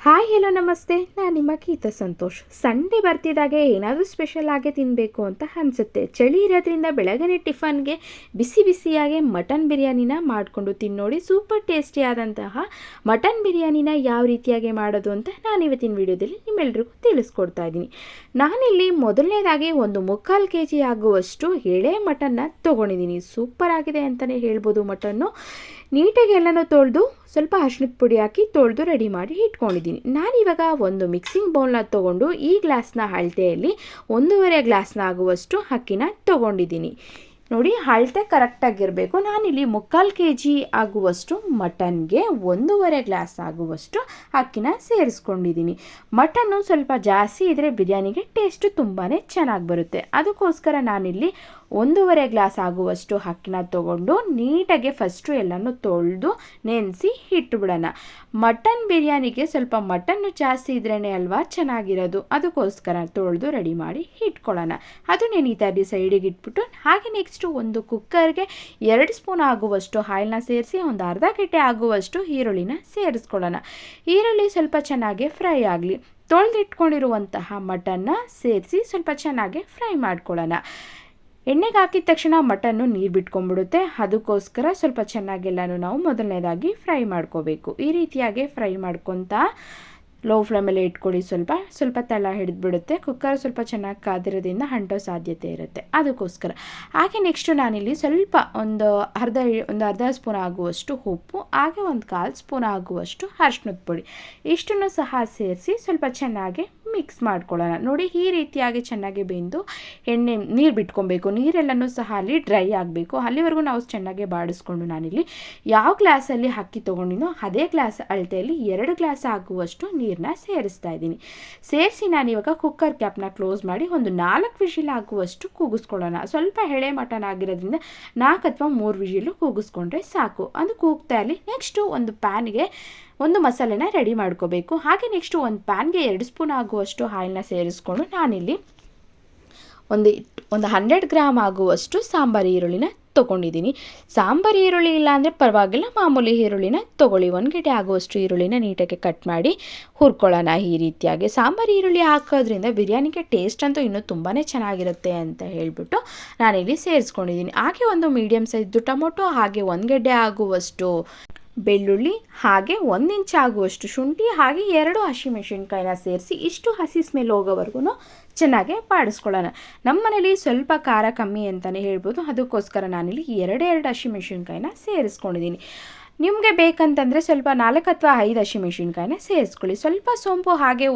Hi hello ನಮಸ್ತೆ, ನಾನು ನಿಮ್ಮ ಗೀತಾ ಸಂತೋಷ್. ಸಂಡೇ ಬರ್ತಿದ್ದಾಗೆ ಏನಾದರೂ ಸ್ಪೆಷಲ್ ಆಗಿ ತಿನ್ನಬೇಕು ಅಂತ ಅನಿಸುತ್ತೆ. ಚಳಿ ಇರೋದ್ರಿಂದ ಬೆಳಗ್ಗೆ ಟಿಫನ್ಗೆ ಬಿಸಿ ಬಿಸಿಯಾಗಿ ಮಟನ್ ಬಿರಿಯಾನಿನ ಮಾಡಿಕೊಂಡು ತಿನ್ನೋಡಿ. ಸೂಪರ್ ಟೇಸ್ಟಿಯಾದಂತಹ ಮಟನ್ ಬಿರಿಯಾನಿನ ಯಾವ ರೀತಿಯಾಗಿ ಮಾಡೋದು ಅಂತ ನಾನು ಇವತ್ತಿನ ವಿಡಿಯೋದಲ್ಲಿ ನಿಮ್ಮೆಲ್ರಿಗೂ ತಿಳಿಸ್ಕೊಡ್ತಾ ಇದ್ದೀನಿ. ನಾನಿಲ್ಲಿ ಮೊದಲನೇದಾಗಿ ಒಂದು 3/4 kg ಆಗುವಷ್ಟು ಎಳೆ ಮಟನ್ನ ತೊಗೊಂಡಿದ್ದೀನಿ. ಸೂಪರ್ ಆಗಿದೆ ಅಂತಲೇ ಹೇಳ್ಬೋದು. ಮಟನ್ನು ನೀಟಾಗಿ ಎಲ್ಲನೂ ತೊಳೆದು ಸ್ವಲ್ಪ ಅರಿಶಿಣದ ಪುಡಿ ಹಾಕಿ ತೊಳೆದು ರೆಡಿ ಮಾಡಿ ಇಟ್ಕೊಂಡಿದ್ದೀನಿ. ನಾನಿವಾಗ ಒಂದು ಮಿಕ್ಸಿಂಗ್ ಬೌಲ್ನ ತೊಗೊಂಡು ಈ ಗ್ಲಾಸ್ನ ಅಳತೆಯಲ್ಲಿ 1.5 ಗ್ಲಾಸ್ನ ಆಗುವಷ್ಟು ಅಕ್ಕಿನ ತೊಗೊಂಡಿದ್ದೀನಿ. ನೋಡಿ, ಅಳತೆ ಕರೆಕ್ಟಾಗಿರಬೇಕು. ನಾನಿಲ್ಲಿ 3/4 kg ಆಗುವಷ್ಟು ಮಟನ್ಗೆ 1.5 ಗ್ಲಾಸ್ ಆಗುವಷ್ಟು ಅಕ್ಕಿನ ಸೇರಿಸ್ಕೊಂಡಿದ್ದೀನಿ. ಮಟನ್ನು ಸ್ವಲ್ಪ ಜಾಸ್ತಿ ಇದ್ದರೆ ಬಿರಿಯಾನಿಗೆ ಟೇಸ್ಟು ತುಂಬಾ ಚೆನ್ನಾಗಿ ಬರುತ್ತೆ. ಅದಕ್ಕೋಸ್ಕರ ನಾನಿಲ್ಲಿ 1.5 ಗ್ಲಾಸ್ ಆಗುವಷ್ಟು ಅಕ್ಕಿನ ತೊಗೊಂಡು ನೀಟಾಗಿ ಫಸ್ಟು ಎಲ್ಲನೂ ತೊಳೆದು ನೆನೆಸಿ ಇಟ್ಟುಬಿಡೋಣ. ಮಟನ್ ಬಿರಿಯಾನಿಗೆ ಸ್ವಲ್ಪ ಮಟನ್ನು ಜಾಸ್ತಿ ಇದ್ರೇ ಅಲ್ವಾ ಚೆನ್ನಾಗಿರೋದು. ಅದಕ್ಕೋಸ್ಕರ ತೊಳೆದು ರೆಡಿ ಮಾಡಿ ಇಟ್ಕೊಳ್ಳೋಣ. ಅದು ನೆನೀತಾ ಇದ್ದು ಸೈಡಿಗೆ ಇಟ್ಬಿಟ್ಟು ಹಾಗೆ ನೆಕ್ಸ್ಟು ಒಂದು ಕುಕ್ಕರ್ಗೆ 2 ಸ್ಪೂನ್ ಆಗುವಷ್ಟು ಆಯಿಲ್ನ ಸೇರಿಸಿ ಒಂದು ಅರ್ಧ ಗಂಟೆ ಆಗುವಷ್ಟು ಈರುಳ್ಳಿನ ಸೇರಿಸ್ಕೊಳ್ಳೋಣ. ಈರುಳ್ಳಿ ಸ್ವಲ್ಪ ಚೆನ್ನಾಗಿ ಫ್ರೈ ಆಗಲಿ. ತೊಳೆದಿಟ್ಕೊಂಡಿರುವಂತಹ ಮಟನ್ನ ಸೇರಿಸಿ ಸ್ವಲ್ಪ ಚೆನ್ನಾಗಿ ಫ್ರೈ ಮಾಡ್ಕೊಳ್ಳೋಣ. ಎಣ್ಣೆಗೆ ಹಾಕಿದ ತಕ್ಷಣ ಮಟನ್ನು ನೀರು ಬಿಟ್ಕೊಂಡ್ಬಿಡುತ್ತೆ. ಅದಕ್ಕೋಸ್ಕರ ಸ್ವಲ್ಪ ಚೆನ್ನಾಗೆಲ್ಲನೂ ನಾವು ಮೊದಲನೇದಾಗಿ ಫ್ರೈ ಮಾಡ್ಕೋಬೇಕು. ಈ ರೀತಿಯಾಗಿ ಫ್ರೈ ಮಾಡ್ಕೊತಾ ಲೋ ಫ್ಲೇಮಲ್ಲಿ ಇಟ್ಕೊಳ್ಳಿ. ಸ್ವಲ್ಪ ತಳ ಹಿಡಿದ್ಬಿಡುತ್ತೆ. ಕುಕ್ಕರ್ ಸ್ವಲ್ಪ ಚೆನ್ನಾಗಿ ಕಾದಿರೋದ್ರಿಂದ ಅಂಟೋ ಸಾಧ್ಯತೆ ಇರುತ್ತೆ. ಅದಕ್ಕೋಸ್ಕರ ಹಾಗೆ ನೆಕ್ಸ್ಟು ನಾನಿಲ್ಲಿ ಸ್ವಲ್ಪ ಒಂದು ಅರ್ಧ ಸ್ಪೂನ್ ಆಗುವಷ್ಟು ಉಪ್ಪು, ಹಾಗೆ 1/4 ಸ್ಪೂನ್ ಆಗುವಷ್ಟು ಅರಿಶಿಣದ ಪುಡಿ ಇಷ್ಟನ್ನು ಸಹ ಸೇರಿಸಿ ಸ್ವಲ್ಪ ಚೆನ್ನಾಗಿ ಮಿಕ್ಸ್ ಮಾಡ್ಕೊಳ್ಳೋಣ. ನೋಡಿ, ಈ ರೀತಿಯಾಗಿ ಚೆನ್ನಾಗಿ ಬೆಂದು ನೀರು ಬಿಟ್ಕೊಬೇಕು. ನೀರೆಲ್ಲನೂ ಸಹ ಅಲ್ಲಿ ಡ್ರೈ ಆಗಬೇಕು. ಅಲ್ಲಿವರೆಗೂ ನಾವು ಚೆನ್ನಾಗಿ ಬಾಡಿಸ್ಕೊಂಡು ನಾನಿಲ್ಲಿ ಯಾವ ಗ್ಲಾಸಲ್ಲಿ ಅಕ್ಕಿ ತೊಗೊಂಡಿನೋ ಅದೇ ಗ್ಲಾಸ್ ಅಳತೆಯಲ್ಲಿ 2 ಗ್ಲಾಸ್ ಆಗುವಷ್ಟು ನೀರನ್ನ ಸೇರಿಸ್ತಾ ಇದ್ದೀನಿ. ಸೇರಿಸಿ ನಾನಿವಾಗ ಕುಕ್ಕರ್ ಕ್ಯಾಪ್ನ ಕ್ಲೋಸ್ ಮಾಡಿ ಒಂದು 4 ವಿಷಿಲ್ ಆಗುವಷ್ಟು ಕೂಗಿಸ್ಕೊಳ್ಳೋಣ. ಸ್ವಲ್ಪ ಎಳೆ ಮಟನ್ ಆಗಿರೋದ್ರಿಂದ 4 ಅಥವಾ 3 ವಿಷಿಲು ಕೂಗಿಸ್ಕೊಂಡ್ರೆ ಸಾಕು. ಅದು ಕೂಗ್ತಾ ಇರಲಿ. ನೆಕ್ಸ್ಟು ಒಂದು ಪ್ಯಾನ್ಗೆ ಒಂದು ಮಸಾಲೆನ ರೆಡಿ ಮಾಡ್ಕೋಬೇಕು. ಹಾಗೆ ನೆಕ್ಸ್ಟು ಒಂದು ಪ್ಯಾನ್ಗೆ 2 ಸ್ಪೂನ್ ಆಗುವಷ್ಟು ಆಯಿಲ್ನ ಸೇರಿಸ್ಕೊಂಡು ನಾನಿಲ್ಲಿ ಒಂದು 100 ಗ್ರಾಮ್ ಆಗುವಷ್ಟು ಸಾಂಬಾರು ಈರುಳ್ಳಿನ ತೊಗೊಂಡಿದ್ದೀನಿ. ಸಾಂಬಾರು ಈರುಳ್ಳಿ ಇಲ್ಲ ಅಂದರೆ ಪರವಾಗಿಲ್ಲ, ಮಾಮೂಲಿ ಈರುಳ್ಳಿನ ತೊಗೊಳ್ಳಿ. 1 ಗಡ್ಡೆ ಆಗುವಷ್ಟು ಈರುಳ್ಳಿನ ನೀಟಾಗಿ ಕಟ್ ಮಾಡಿ ಹುರ್ಕೊಳ್ಳೋಣ. ಈ ರೀತಿಯಾಗಿ ಸಾಂಬಾರು ಈರುಳ್ಳಿ ಹಾಕೋದ್ರಿಂದ ಬಿರಿಯಾನಿಗೆ ಟೇಸ್ಟ್ ಅಂತೂ ಇನ್ನೂ ತುಂಬಾ ಚೆನ್ನಾಗಿರುತ್ತೆ ಅಂತ ಹೇಳಿಬಿಟ್ಟು ನಾನಿಲ್ಲಿ ಸೇರಿಸ್ಕೊಂಡಿದ್ದೀನಿ. ಹಾಗೆ ಒಂದು ಮೀಡಿಯಮ್ ಸೈಜ್ದು ಟೊಮೊಟೊ, ಹಾಗೆ 1 ಗಡ್ಡೆ ಆಗುವಷ್ಟು ಬೆಳ್ಳುಳ್ಳಿ, ಹಾಗೆ 1 ಇಂಚ್ ಆಗುವಷ್ಟು ಶುಂಠಿ, ಹಾಗೆ 2 ಹಸಿಮೆಣಸಿನ್ಕಾಯಿನ ಸೇರಿಸಿ ಇಷ್ಟು ಹಸಿ ಸ್ಮೆಲ್ ಹೋಗೋವರೆಗೂ ಚೆನ್ನಾಗಿ ಬಾಡಿಸ್ಕೊಳ್ಳೋಣ. ನಮ್ಮ ಮನೇಲಿ ಸ್ವಲ್ಪ ಖಾರ ಕಮ್ಮಿ ಅಂತಲೇ ಹೇಳ್ಬೋದು. ಅದಕ್ಕೋಸ್ಕರ ನಾನಿಲ್ಲಿ 2 ಹಸಿಮೆಣಸಿನ್ಕಾಯಿನ ಸೇರಿಸ್ಕೊಂಡಿದ್ದೀನಿ. ನಿಮಗೆ ಬೇಕಂತಂದರೆ ಸ್ವಲ್ಪ 4 ಅಥವಾ 5 ಹಸಿಮೆಣಸಿನ್ಕಾಯಿನ ಸೇರಿಸ್ಕೊಳ್ಳಿ. ಸ್ವಲ್ಪ ಸೊಂಪು, ಹಾಗೆ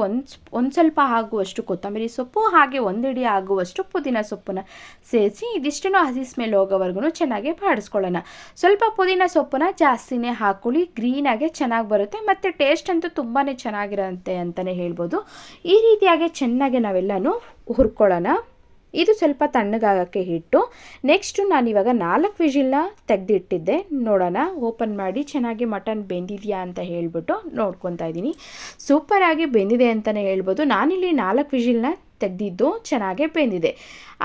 ಒಂದು ಸ್ವಲ್ಪ ಆಗುವಷ್ಟು ಕೊತ್ತಂಬರಿ ಸೊಪ್ಪು, ಹಾಗೆ 1 ಹಿಡಿ ಆಗುವಷ್ಟು ಪುದೀನ ಸೊಪ್ಪನ್ನ ಸೇರಿಸಿ ಇದಿಷ್ಟನ್ನು ಹಸಿ ಸ್ಮೆಲ್ ಹೋಗೋವರೆಗೂ ಚೆನ್ನಾಗಿ ಬಾಡಿಸ್ಕೊಳ್ಳೋಣ. ಸ್ವಲ್ಪ ಪುದೀನ ಸೊಪ್ಪನ್ನ ಜಾಸ್ತಿನೇ ಹಾಕ್ಕೊಳ್ಳಿ. ಗ್ರೀನಾಗೆ ಚೆನ್ನಾಗಿ ಬರುತ್ತೆ ಮತ್ತು ಟೇಸ್ಟ್ ಅಂತೂ ತುಂಬಾ ಚೆನ್ನಾಗಿರುತ್ತೆ ಅಂತಲೇ ಹೇಳ್ಬೋದು. ಈ ರೀತಿಯಾಗಿ ಚೆನ್ನಾಗಿ ನಾವೆಲ್ಲನೂ ಹುರ್ಕೊಳ್ಳೋಣ. ಇದು ಸ್ವಲ್ಪ ತಣ್ಣಗಾಗೋಕ್ಕೆ ಇಟ್ಟು ನೆಕ್ಸ್ಟು ನಾನಿವಾಗ 4 ವಿಷಿಲ್ನ ತೆಗೆದಿಟ್ಟಿದ್ದೆ. ನೋಡೋಣ, ಓಪನ್ ಮಾಡಿ ಚೆನ್ನಾಗಿ ಮಟನ್ ಬೆಂದಿದೆಯಾ ಅಂತ ಹೇಳ್ಬಿಟ್ಟು ನೋಡ್ಕೊತಾ ಇದ್ದೀನಿ. ಸೂಪರಾಗಿ ಬೆಂದಿದೆ ಅಂತಲೇ ಹೇಳ್ಬೋದು. ನಾನಿಲ್ಲಿ 4 ವಿಷಿಲ್ನ ತೆಗೆದಿದ್ದು ಚೆನ್ನಾಗೇ ಬೆಂದಿದೆ.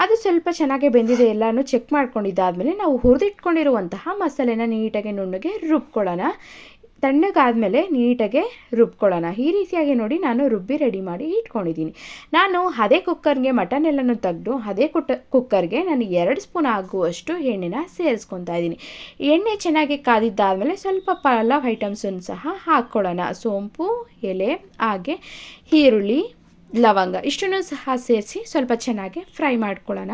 ಅದು ಸ್ವಲ್ಪ ಚೆನ್ನಾಗೇ ಬೆಂದಿದೆ ಎಲ್ಲನೂ ಚೆಕ್ ಮಾಡ್ಕೊಂಡಿದ್ದಾದಮೇಲೆ ನಾವು ಹುರಿದಿಟ್ಕೊಂಡಿರುವಂತಹ ಮಸಾಲೆನ ನೀಟಾಗಿ ನುಣ್ಣಗೆ ರುಬ್ಕೊಳ್ಳೋಣ. ತಣ್ಣಗಾದಮೇಲೆ ನೀಟಾಗೆ ರುಬ್ಕೊಳ್ಳೋಣ. ಈ ರೀತಿಯಾಗಿ ನೋಡಿ ನಾನು ರುಬ್ಬಿ ರೆಡಿ ಮಾಡಿ ಇಟ್ಕೊಂಡಿದ್ದೀನಿ. ನಾನು ಅದೇ ಕುಕ್ಕರ್ಗೆ ಮಟನ್ ಎಲ್ಲನೂ ತೆಗೆದು ಅದೇ ಕುಕ್ಕರ್ಗೆ ನಾನು 2 ಸ್ಪೂನ್ ಆಗುವಷ್ಟು ಎಣ್ಣೆನ ಸೇರಿಸ್ಕೊತಾ ಇದ್ದೀನಿ. ಎಣ್ಣೆ ಚೆನ್ನಾಗಿ ಕಾದಿದ್ದಾದಮೇಲೆ ಸ್ವಲ್ಪ ಪಲಾವ್ ಐಟಮ್ಸನ್ನು ಸಹ ಹಾಕ್ಕೊಳ್ಳೋಣ. ಸೋಂಪು ಎಲೆ, ಹಾಗೆ ಈರುಳ್ಳಿ, ಲವಂಗ ಇಷ್ಟನ್ನು ಸಹ ಸೇರಿಸಿ ಸ್ವಲ್ಪ ಚೆನ್ನಾಗಿ ಫ್ರೈ ಮಾಡ್ಕೊಳ್ಳೋಣ.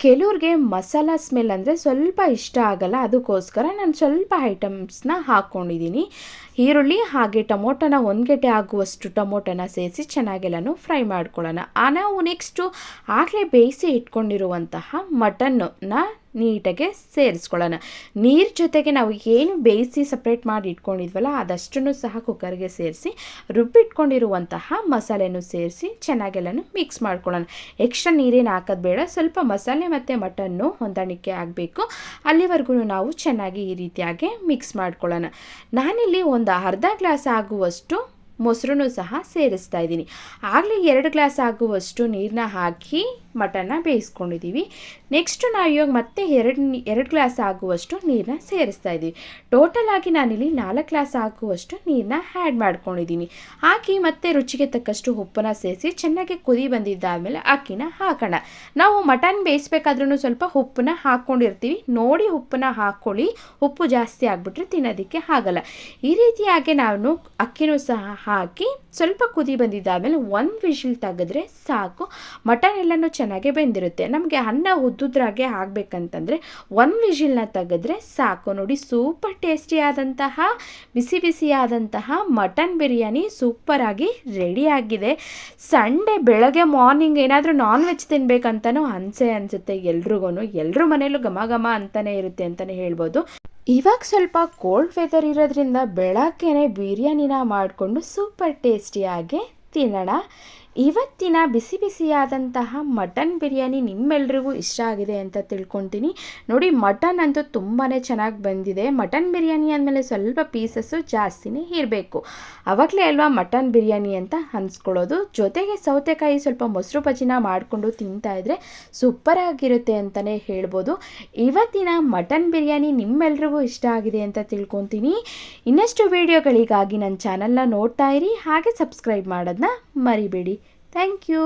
ಕೆಲವ್ರಿಗೆ ಮಸಾಲ ಸ್ಮೆಲ್ ಅಂದರೆ ಸ್ವಲ್ಪ ಇಷ್ಟ ಆಗಲ್ಲ. ಅದಕ್ಕೋಸ್ಕರ ನಾನು ಸ್ವಲ್ಪ ಐಟಮ್ಸ್ನ ಹಾಕ್ಕೊಂಡಿದ್ದೀನಿ. ಈರುಳ್ಳಿ, ಹಾಗೆ ಟೊಮೊಟೊನ 1 ಗಡ್ಡೆ ಆಗುವಷ್ಟು ಟೊಮೊಟೊನ ಸೇರಿಸಿ ಚೆನ್ನಾಗೆಲ್ಲನೂ ಫ್ರೈ ಮಾಡ್ಕೊಳ್ಳೋಣ. ನಾವು ನೆಕ್ಸ್ಟು ಆಗಲೇ ಬೇಯಿಸಿ ಇಟ್ಕೊಂಡಿರುವಂತಹ ಮಟನ್ನ ನೀಟಾಗೆ ಸೇರಿಸ್ಕೊಳ್ಳೋಣ. ನೀರು ಜೊತೆಗೆ ನಾವು ಏನು ಬೇಯಿಸಿ ಸಪ್ರೇಟ್ ಮಾಡಿ ಇಟ್ಕೊಂಡಿದ್ವಲ್ಲ ಅದಷ್ಟನ್ನು ಸಹ ಕುಕ್ಕರ್ಗೆ ಸೇರಿಸಿ ರುಬ್ಬಿಟ್ಕೊಂಡಿರುವಂತಹ ಮಸಾಲೆನೂ ಸೇರಿಸಿ ಚೆನ್ನಾಗೆಲ್ಲನೂ ಮಿಕ್ಸ್ ಮಾಡ್ಕೊಳ್ಳೋಣ. ಎಕ್ಸ್ಟ್ರಾ ನೀರೇನು ಹಾಕೋದು ಬೇಡ. ಸ್ವಲ್ಪ ಮಸಾಲೆ ಮತ್ತು ಮಟನ್ನು ಹೊಂದಾಣಿಕೆ ಆಗಬೇಕು. ಅಲ್ಲಿವರೆಗೂ ನಾವು ಚೆನ್ನಾಗಿ ಈ ರೀತಿಯಾಗಿ ಮಿಕ್ಸ್ ಮಾಡ್ಕೊಳ್ಳೋಣ. ನಾನಿಲ್ಲಿ ಒಂದು ಅರ್ಧ ಗ್ಲಾಸ್ ಆಗುವಷ್ಟು ಮೊಸರನ್ನು ಸಹ ಸೇರಿಸ್ತಾ ಇದ್ದೀನಿ. ಆಗಲೇ 2 ಗ್ಲಾಸ್ ಆಗುವಷ್ಟು ನೀರನ್ನ ಹಾಕಿ ಮಟನ್ನ ಬೇಯಿಸ್ಕೊಂಡಿದ್ದೀವಿ. ನೆಕ್ಸ್ಟು ನಾವು ಇವಾಗ ಮತ್ತೆ ಎರಡು ಗ್ಲಾಸ್ ಆಗುವಷ್ಟು ನೀರನ್ನ ಸೇರಿಸ್ತಾ ಇದ್ದೀವಿ. ಟೋಟಲ್ ಆಗಿ ನಾನಿಲ್ಲಿ 4 ಗ್ಲಾಸ್ ಆಗುವಷ್ಟು ನೀರನ್ನ ಆ್ಯಡ್ ಮಾಡ್ಕೊಂಡಿದ್ದೀನಿ. ಹಾಕಿ ಮತ್ತೆ ರುಚಿಗೆ ತಕ್ಕಷ್ಟು ಉಪ್ಪನ್ನ ಸೇರಿಸಿ ಚೆನ್ನಾಗಿ ಕುದಿ ಬಂದಿದ್ದಾದಮೇಲೆ ಅಕ್ಕಿನ ಹಾಕೋಣ. ನಾವು ಮಟನ್ ಬೇಯಿಸ್ಬೇಕಾದ್ರೂ ಸ್ವಲ್ಪ ಉಪ್ಪನ್ನ ಹಾಕ್ಕೊಂಡಿರ್ತೀವಿ, ನೋಡಿ ಉಪ್ಪನ್ನ ಹಾಕ್ಕೊಳ್ಳಿ. ಉಪ್ಪು ಜಾಸ್ತಿ ಆಗಿಬಿಟ್ರೆ ತಿನ್ನೋದಕ್ಕೆ ಆಗಲ್ಲ. ಈ ರೀತಿಯಾಗಿ ನಾನು ಅಕ್ಕಿನೂ ಸಹ ಹಾಕಿ ಸ್ವಲ್ಪ ಕುದಿ ಬಂದಿದ್ದಾದಮೇಲೆ 1 ವಿಷಿಲ್ ತೆಗೆದ್ರೆ ಸಾಕು. ಮಟನ್ ಎಲ್ಲನೂ ಚೆನ್ನಾಗಿ ಬೆಂದಿರುತ್ತೆ. ನಮಗೆ ಅನ್ನ ಉದ್ದುದ್ರಾಗೆ ಆಗಬೇಕಂತಂದರೆ 1 ವಿಷಿಲ್ನ ತೆಗೆದ್ರೆ ಸಾಕು. ನೋಡಿ, ಸೂಪರ್ ಟೇಸ್ಟಿಯಾದಂತಹ ಬಿಸಿ ಬಿಸಿಯಾದಂತಹ ಮಟನ್ ಬಿರಿಯಾನಿ ಸೂಪರಾಗಿ ರೆಡಿಯಾಗಿದೆ. ಸಂಡೇ ಬೆಳಗ್ಗೆ ಮಾರ್ನಿಂಗ್ ಏನಾದರೂ ನಾನ್ ವೆಜ್ ತಿನ್ನಬೇಕಂತನೂ ಅನಿಸುತ್ತೆ ಎಲ್ರಿಗೂ. ಎಲ್ಲರ ಮನೇಲೂ ಘಮ ಘಮ ಅಂತಲೇ ಇರುತ್ತೆ ಅಂತಲೇ ಹೇಳ್ಬೋದು. ಇವಾಗ ಸ್ವಲ್ಪ ಕೋಲ್ಡ್ ವೆದರ್ ಇರೋದ್ರಿಂದ ಬೆಳಗ್ಗೆನೇ ಬಿರಿಯಾನಿನ ಮಾಡಿಕೊಂಡು ಸೂಪರ್ ಟೇಸ್ಟಿಯಾಗಿ ತಿನ್ನೋಣ. ಇವತ್ತಿನ ಬಿಸಿ ಬಿಸಿಯಾದಂತಹ ಮಟನ್ ಬಿರಿಯಾನಿ ನಿಮ್ಮೆಲ್ರಿಗೂ ಇಷ್ಟ ಆಗಿದೆ ಅಂತ ತಿಳ್ಕೊತೀನಿ. ನೋಡಿ, ಮಟನ್ ಅಂತೂ ತುಂಬಾ ಚೆನ್ನಾಗಿ ಬಂದಿದೆ. ಮಟನ್ ಬಿರಿಯಾನಿ ಆದಮೇಲೆ ಸ್ವಲ್ಪ ಪೀಸಸ್ಸು ಜಾಸ್ತಿನೇ ಇರಬೇಕು, ಆವಾಗಲೇ ಅಲ್ವಾ ಮಟನ್ ಬಿರಿಯಾನಿ ಅಂತ ಅನ್ಸ್ಕೊಳ್ಳೋದು. ಜೊತೆಗೆ ಸೌತೆಕಾಯಿ ಸ್ವಲ್ಪ ಮೊಸರು ಬಜ್ಜಿನ ಮಾಡಿಕೊಂಡು ತಿಂತಾಯಿದ್ರೆ ಸೂಪರಾಗಿರುತ್ತೆ ಅಂತಲೇ ಹೇಳ್ಬೋದು. ಇವತ್ತಿನ ಮಟನ್ ಬಿರಿಯಾನಿ ನಿಮ್ಮೆಲ್ರಿಗೂ ಇಷ್ಟ ಆಗಿದೆ ಅಂತ ತಿಳ್ಕೊತೀನಿ. ಇನ್ನಷ್ಟು ವೀಡಿಯೋಗಳಿಗಾಗಿ ನನ್ನ ಚಾನಲ್ನ ನೋಡ್ತಾ ಇರಿ, ಹಾಗೆ ಸಬ್ಸ್ಕ್ರೈಬ್ ಮಾಡೋದನ್ನ ಮರಿಬೇಡಿ. Thank you.